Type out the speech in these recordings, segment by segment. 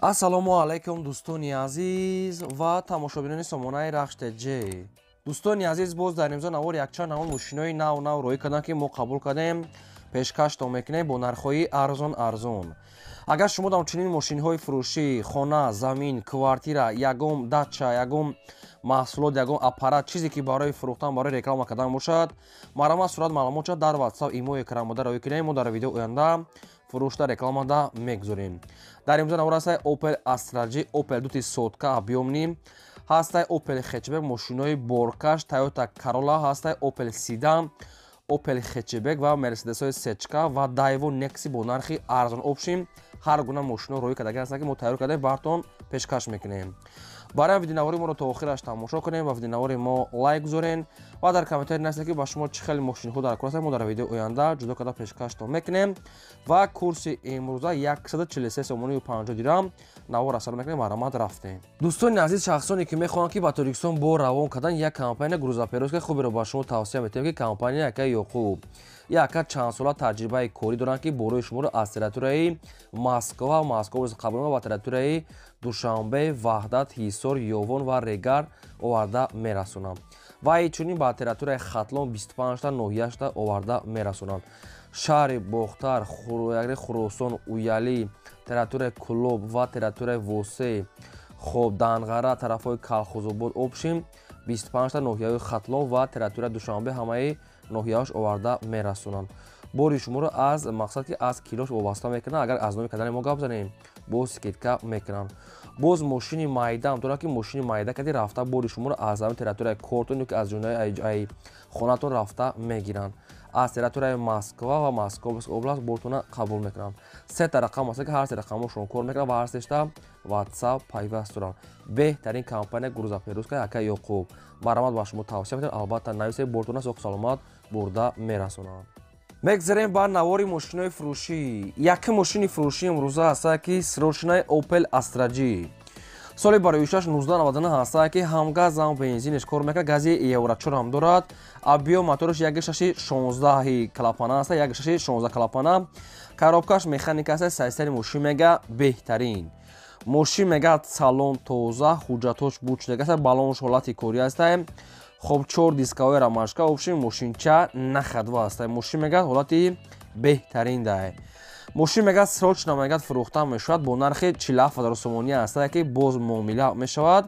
ассалому алайкум дӯстони азиз ва тамошобинони сомонаи рахште ҷ. дӯстони азиз, боз дар имрӯза навори якчанд навор мошинои нав роӣ кардем ки мо қабул кардем, пешкаштон мекунем бо нархҳои арзон. агар шумо дар чунин мошинҳои фурӯшӣ хона, замин, квартира, ягон дача, ягон маҳсулот, ягон аппарат, чизе ки барои фурӯхтан, барои реклама кардан бошад, маромад сурат маълумот шуд дар WhatsApp имои карамода роӣ кунем. Мо дар видео оянда фурӯшта рекламада мегузорем. дар имрӯза навор ҳастай Opel Astra J, Opel 2 сотка объёмни ҳастай, Opel хечбек мошинои боркаш, Toyota Corolla ҳастай, Opel Sedan, Opel хечбек ва Mercedes-ҳои сечка ва Daewoo Nexi бо нархи арзон обшим. ҳар гуна мошино роӣ кардаги ҳастанд ки мо тайёр кардем, бартон пешкаш мекунем. барои видеонавори моро то охираш тамошо кунем ва видеонавори мо лайк гузорен ва дар комментари нависед ки ба шумо чӣ хеле мошинҳо дар кор ҳастанд. мо дар видео оянда ҷудо карда пешкаштон мекунем ва курси имрӯза 143 сомони 50 дирам навор асар мекунем. маромад рафтем. дӯстони азиз, шахсоне ки мехоҳанд ки ба Тоҷикистон бо равон кардан як компания грузоперевозка хуберо ба шумо тавсия метавем ки компания яка ёқуб яка чанд сола таҷрибаи корӣ доранд ки борои шуморо аз территорияи Москва қабул ва территорияи Душанбе, Ваҳдат, Ҳисор, Ёвон ва Регар оварда мерасонанд ва инчунин ба территорияи Хатлон 25та ноҳияшта оварда мерасонанд. шаҳри Бохтар, Хуросон, Уяли, территорияи Кулоб ва территорияи Восе, хоб Данғара, тарафҳои Калхозобод, Обшим 25та ноҳияи Хатлон ва территорияи Душанбе ҳамаи ноҳияш оварда мерасонанд. бори шуморо аз мақсад ки аз килош вобаста мекунанд. агар аз номи кардани мо гап занем боз скидка мекунанд. боз мошини майдаам дорад ки мошини майда кади рафта бори шуморо аз ҳамин территорияи кортон ё ки аз ҷойнои хонатон рафта мегиранд. аз территорияи Москва ва Московская област бортона қабул мекунанд. сета рақам аст ки ҳар се рақамошон кор мекунанд ва ҳар сешта WhatsApp пайваст доранд. беҳтарин компания грузоперевозка яка ёқуб. маромад ба шумо тавсия метавонам, албатта нависед, бортона соҳ саломат бурда мерасонанд. мегзарем ба навори мошинои фурӯшӣ. яке мошини фурӯшӣ имрӯза ҳастад ки срочнаи Opel Astra J. соли барои 1999 ҳастад ки ҳам газ ҳам бензинеш кор мекунад. гази Евро 4 ҳам дорад. объём моториш 1.16 клапана ҳаст, 1.16 клапана. коробкаш механика ҳаст, сайстани мошин мега беҳтарин. мошин мега салон тоза, ҳуҷҷатош буд шуда ҳаст, балонш ҳолати корӣ ҳаст. хоб 4 дискаҳои рамашка обшим, мошинча нахадва ҳаст. мошин мега ҳолати беҳтарин дай. мошин мега срочна мега фурӯхта мешавад бо нархи 47000 сомонӣ ҳаст ки боз муомила мешавад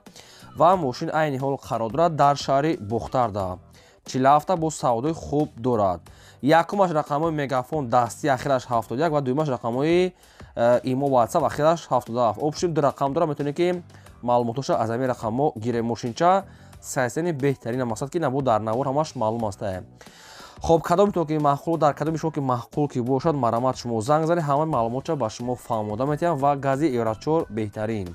ва мошин айни ҳол қарор дорад дар шаҳри Бохтарда. 47 бо савдои хуб дорад. якумаш рақамҳои мегафон дастӣ ахираш 71 ва дуюмаш рақамҳои имо WhatsApp ахираш 77. обшим ду рақам дорад, метавонед ки маълумотоша аз ҳамин рақамҳо гирем. мошинча сайстани беҳтарин мақсад ки набуд дар навор ҳамаш маълум аст. хоб кадоми то ки маҳқул дар кадоми шумо ки маҳқул ки бошад, маромад шумо занг занед, ҳама маълумотша ба шумо фаҳмода метавонам ва гази Евро 4 беҳтарин.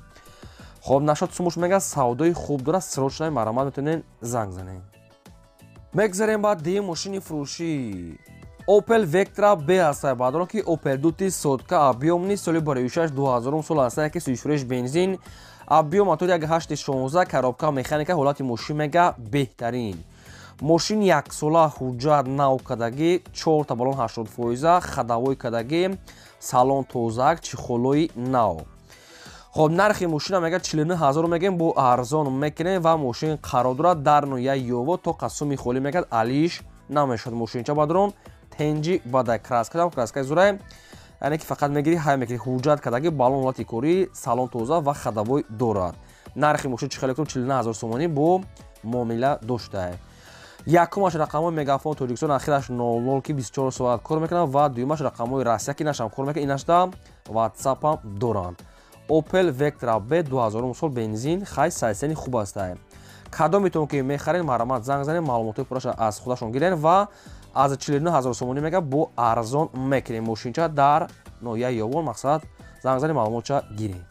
хоб нашод сумуш мега савдои хуб дорад, срочнаи маромад метавонед занг занед. мегзарем ба ди мошини фурӯшӣ. Opel Vectra B ҳастад. баъдон ки Opel 2 сотка объёмни соли барои 2000 сол ҳастад ки сӯишфурӯш бензин, объём мотори 1.816, коробка механика, ҳолати мошин мега беҳтарин. мошин яксола ҳуҷҷат нав кардагӣ, 4 та балон 80%, хадавои кардагӣ, салон тозак, чихолои нав. хоб нархи мошина мега 49000 мегем, бо арзон мекунем ва мошин қарор дорад дар ноҳияи Ёво. то қасуми холӣ мегад алиш намешавад. мошинча бадрон тенҷи бадай краскаи зурай, яъне ки фақат мегири ҳай мекунӣ. ҳуҷҷат кардагӣ, балон ҳолати корӣ, салон тоза ва хадавой дорад. нархи мошин чӣ хеле 49000 сомонӣ бо муомила доштае. якумаш рақамҳои мегафон Тоҷикистон ахираш 00 ки 24 соат кор мекунад ва дуюмаш рақамҳои Россия ки инашам кор мекунад, инашда WhatsApp-ам доранд. Opel Vectra B 2000 сол бензин, хай сайстани хуб аст. кадомитон ки мехаред, маромад занг занед, маълумотои пураша аз худашон гирен ва аз 49000 сомонӣ мега бо арзон мекунем. мошинча дар ноҳияи Ёвон, мақсад занг занед, маълумотча гирем.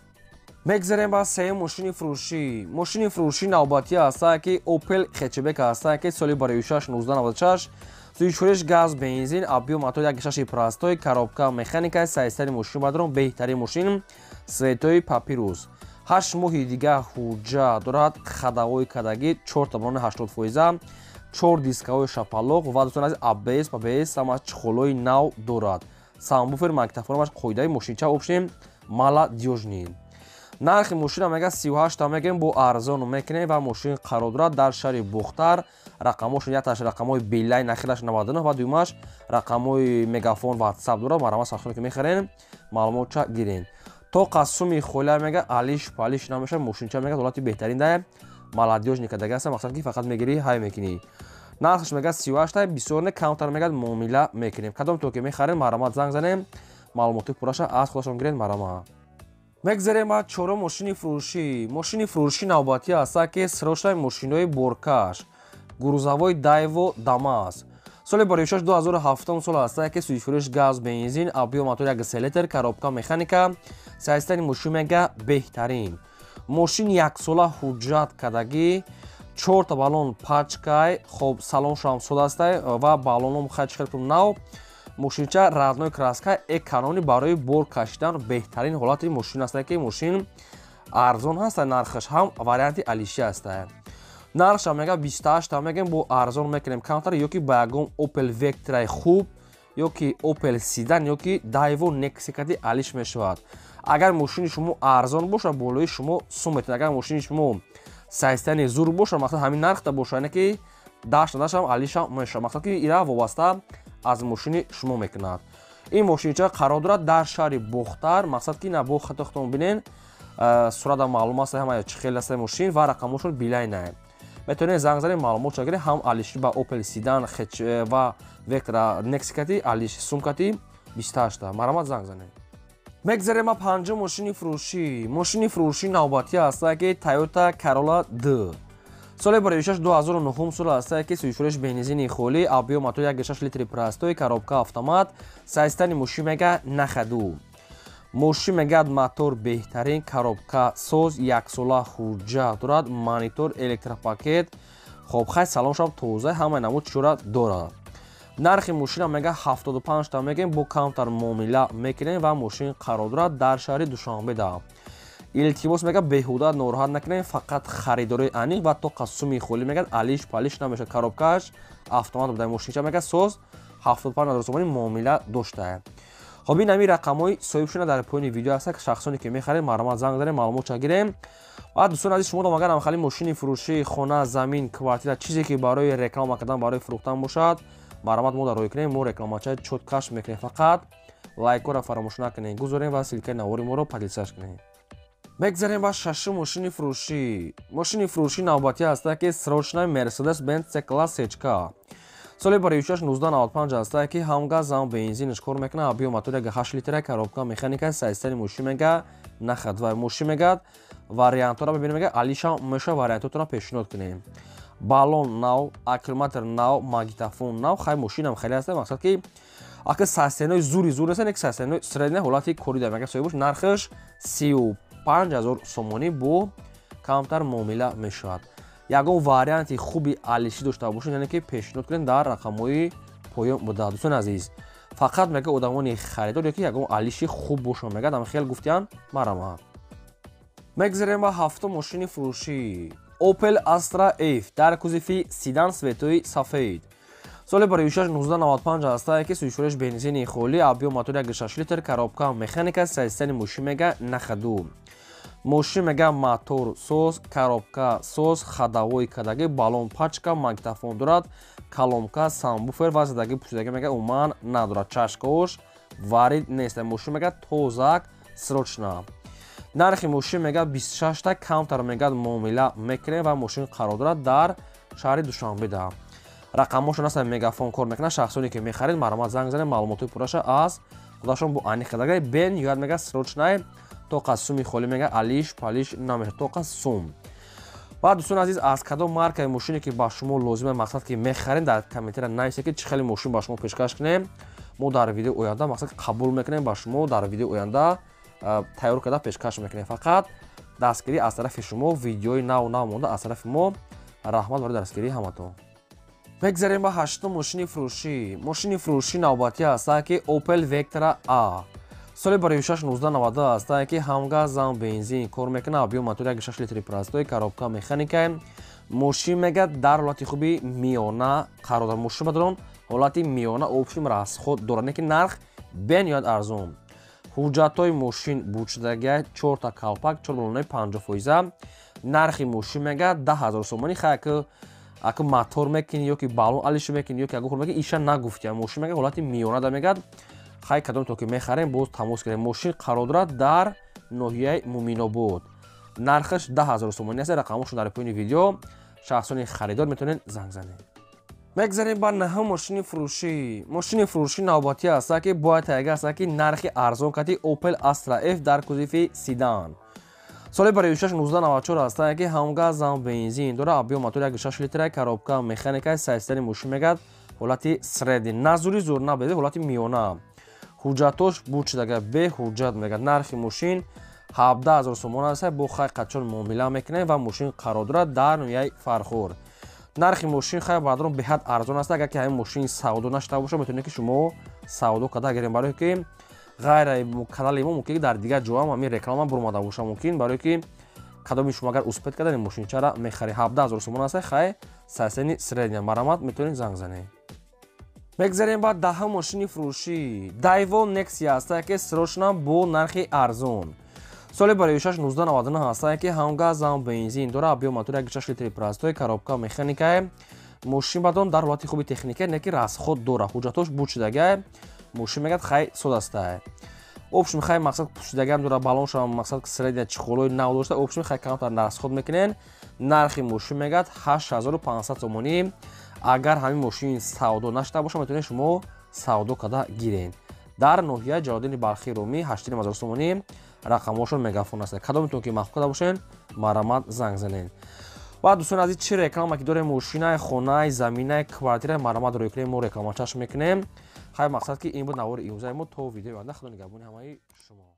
мегзарем ба сеюм мошини фурӯшӣ. мошини фурӯшӣ навбатӣ ҳастад ки Opel хечбек ҳастад ки соли барои 1996, сӯишфурӯш газ бензин, объём мотори 1.6 коробка механика, сайстани мошин бадрон беҳтарин мошин, светои папирус. 8 моҳи дигар ҳуҷҷат дорад, хадавои кардагӣ, 4 та балони 80%, 4 дискаҳои шапалоқ ва дӯстон азиз ABS, PBS, ҳамаш чихолои нав дорад. самбуфер, магнитофонаш қоидаи мошинча обшем маладёжнин. нархи мошина мега 38 та мегем бо арзон мекунем ва мошин қарор дорад дар шаҳри Бухтар. рақамошон якташ рақамҳои Билайн ахираш 99 ва дуюмаш рақамҳои Мегафон WhatsApp дорад. Марҳамат сахтоне ки мехарен маълумотча гирен. то қасуми холия мега алиш палиш намеша мошинча мега ҳолати беҳтарин да маладёжника дагаста мақсад ки фақат мегири ҳай мекунӣ. нархш мега 38 та бисёр не каунтар мега муомила мекунем. кадом то ки мехарен марҳамат занг занем маълумоти пураша аз худашон гирен марҳамат. мегзарем ба чорум мошини фурӯшӣ. мошини фурӯшӣ навбатӣ аста ки срочнаи мошинои боркаш грузовой Daiwo Damas. соли бароишаш 2007 сол аста ки суифурӯш газ бензин объем мотори 1 литр коробка механика сайстани мошин мега беҳтарин. мошин яксола ҳуҷҷат кардагӣ 4 та баллон пачкай хоб салоншам содастай ва баллоном хачкарту нав мошинча радной краска экономи барои бор кашидан беҳтарин ҳолати мошин аст ки мошин арзон ҳаст. нархаш ҳам варианти алиши аст. нархша мега 28 та мегем бо арзон мекунем каунтар ёки ба ягон Opel Vectra хуб ёки Opel Sedan ёки Daiwo Nexia алиш мешавад. агар мошини шумо арзон боша болои шумо сум метавонад. агар мошини шумо сайстани зур боша мақсад ҳамин нархта боша яъне ки дашам алишам мешавад. мақсад ки ира вобаста аз мошини шумо мекунад. ин мошинча қарор дорад дар шаҳри Бухтар. мақсад ки на бо хатохтон бинен сурата маълум аст ҳама чӣ хел аст мошин ва рақамошон билайна. метавонед занг занед маълумотча гиред ҳам алиши ба Opel Sedan ва Vectra Nexia алиши сумкати 28 та. марҳамат занг занед. мегзарем ба панҷум мошини фурӯшӣ. мошини фурӯшӣ навбатӣ аст ки Toyota Corolla D. соли бароишаш 2009 сол аст ки суифурӯш бензини холӣ объем мотори 1.6 литри простои коробка автомат сайстани мошин мега нахаду. мошин мегад мотор беҳтарин коробка соз яксола ҳуҷҷат дорад монитор электропакет хобхай салоншам тоза ҳамаи намуд чора дорад. нархи мошина мега 75 та мегем бо каунтар муомила мекунем ва мошин қарор дорад дар шаҳри Душанбеда. илтимос мега беҳуда нороҳат накунем фақат харидори аниқ ва то қасуми холӣ мегад алиш палиш намешад. коробкааш автомат буда мошинча мега соз 75,000 сомонӣ муомила дошта. хоб ин ҳамин рақамҳои соҳибшуда дар поёни видео аст. шахсоне ки мехаред марҳамат занг занед маълумотча гирем. ва дӯстони азиз шумо агар хамхали мошини фурӯшӣ хона замин квартира чизе ки барои реклама кардан барои фурӯхтан бошад марҳамат мо дарои кунем. мо рекламачаи чоткаш мекунем. фақат лайкҳоро фаромӯш накунед гузорем ва силкаи навори моро подписаш кунед. мегзарем ба шашум мошини фурӯшӣ. мошини фурӯшӣ навбатӣ аст ки срочнаи Mercedes-Benz C-Class HK. соли бароишаш 1995 аст ки ҳам газ ҳам бензинаш кор мекунад. объем мотори 8 литра коробка механика сайстани мошин мега нахад ва мошин мегад вариантора бибинем мега алиша меша вариантотона пешниҳод кунем. баллон нав аккумулятор нав магнитофон нав хай мошинам хеле аст. мақсад ки ака сайстанои зур аст не сайстанои средна ҳолати корида мега соҳибаш нархаш 35,000 сомонӣ бо каунтар муомила мешавад. ягон варианти хуби алиши дошта бошед яъне ки пешниҳод кунед дар рақамҳои поён буда. дӯстони азиз фақат мега одамони харидор ёки ягон алиши хуб бошад мега дам хел гуфтиян марҳамат. мегзарем ба ҳафтум мошини фурӯшӣ. Opel Astra F дар кузифи Sedan светои сафед. соли бароишаш 1995 аст ки суифурӯш бензини холӣ объем мотори 1.6 литр коробка механика сайстани мошин мега нахаду. мошин мега мотор соз коробка соз хадавои кадагӣ баллон пачка магнитофон дорад калонка самбуфер ва задагӣ пусидагӣ мега умуман надорад. чашкош варид нест. мошин мега тозак срочна. нархи мошин мега 26 та каунтар мегад муомила мекунем ва мошин қарор дорад дар шаҳри Душанбеда. рақамошон аст мегафон кор мекунад. шахсоне ки мехаред марҳамат занг занед маълумоти пураша аз худашон бо аниқ кадагаи бен ёяд мега срочнай тоқа суми холӣ мега алиш палиш намешад тоқа сум. ва дӯстони азиз аз кадом маркаи мошине ки ба шумо лозима мақсад ки мехаред дар комментира нависед ки чӣ хели мошин ба шумо пешкаш кунем. мо дар видео оянда мақсад қабул мекунем ба шумо дар видео оянда тайёр карда пешкаш мекунем. фақат дастгирӣ аз тарафи шумо видеои нав монда аз тарафи мо. раҳмат барои дастгирии ҳаматон. мегзарем ба ҳаштум мошини фурӯшӣ. мошини фурӯшӣ навбатӣ аст ки Opel Vectra A. соли бароишаш 1992 аст ки ҳам газ ҳам бензин кор мекунад. объем мотори 1.6 литри простои коробка механика мошин мегад дар ҳолати хуби миёна қарор дар мошин бадарон ҳолати миёна обшим расход дорад не ки нарх бениҳоят арзон. ҳуҷҷатҳои мошин бурчидагиа 4 та калпак 4,50%. нархи мошин мегӯяд 10,000 сомонӣ. хай ака мотор мекунӣ ё ки балон алиша мекунӣ ё ки агу мекунӣ иша нагуфтия. мошин мегӯяд ҳолати миёнада мегӯяд. хай кадомто ки мехарем боз тамос гирем. мошин қарор дорад дар ноҳияи Муминобод. нархаш 10,000 сомонӣ аст. рақамошо дар поини видео. шахсони харидор метавонед занг занед. мегзарем ба наҳум мошини фурӯшӣ. мошини фурӯшӣ навбатӣ аст ки бояд тайга аст ки нархи арзон кати Opel Astra F дар кузифи седан. соли барои 1994 аст ки ҳамгаз зам бензин дора. объем мотори 1.6 литра, коробка механика, сайстани мошин мегӯяд ҳолати средди. назури зур набезе ҳолати миёна. ҳуҷҷатош бурчидага бе ҳуҷҷат мегӯяд. нархи мошин 17,000 сомон аст. бо хай қачон муомила мекунем ва мошин қарор дорад дар ноҳияи Фархор. нархи мошин хай баъдон беҳад арзон аст. агар ки ҳамин мошини савдо нашуда боша метавонед ки шумо савдо карда гирем. барое ки ғайраи канали мо мумкин дар дигар ҷо ҳам ҳамин реклама бурмада боша мумкин. барое ки кадоми шумо агар успед кардан мошинчара мехаред 17,000 сомон аст. хай сайсени средня марамат метавонед занг занед. мегзарем ба даҳум мошини фурӯшӣ. Daiwo Nexia аст ки срочно бо нархи арзон. соли барои 1999 аст ки ҳамгаз зам бензин дора. объем мотори 1.6 литри простой, коробка механика. мошин бадон дар ҳолати хуби техника неки расход дора. ҳуҷҷатош бурчидага мошин мегӯяд хай сод аст. опшн хай мақсад пушидагам дора. балоншам мақсад средня чихолои нав дошта. опшн хай камтар расход мекунен. нархи мошин мегӯяд 8500 сомонӣ. агар ҳамин мошини савдо нашуда боша метавонед шумо савдо карда гирен. дар ноҳияи ҷалолиддини балхи румӣ 8000 сомонӣ. рақамошон мегафон аст. кадомитон ки маҳбуб карда бошен марамат занг занед. ва дӯстони азиз чӣ реклама ки дорем мошинаи хонаи заминаи квартираи марамат рӯй кунем мо реклама чашм мекунем. хай мақсад ки ин буд навори имрӯзаи мо. то видеои оянда худо нигаҳбони ҳамаи шумо.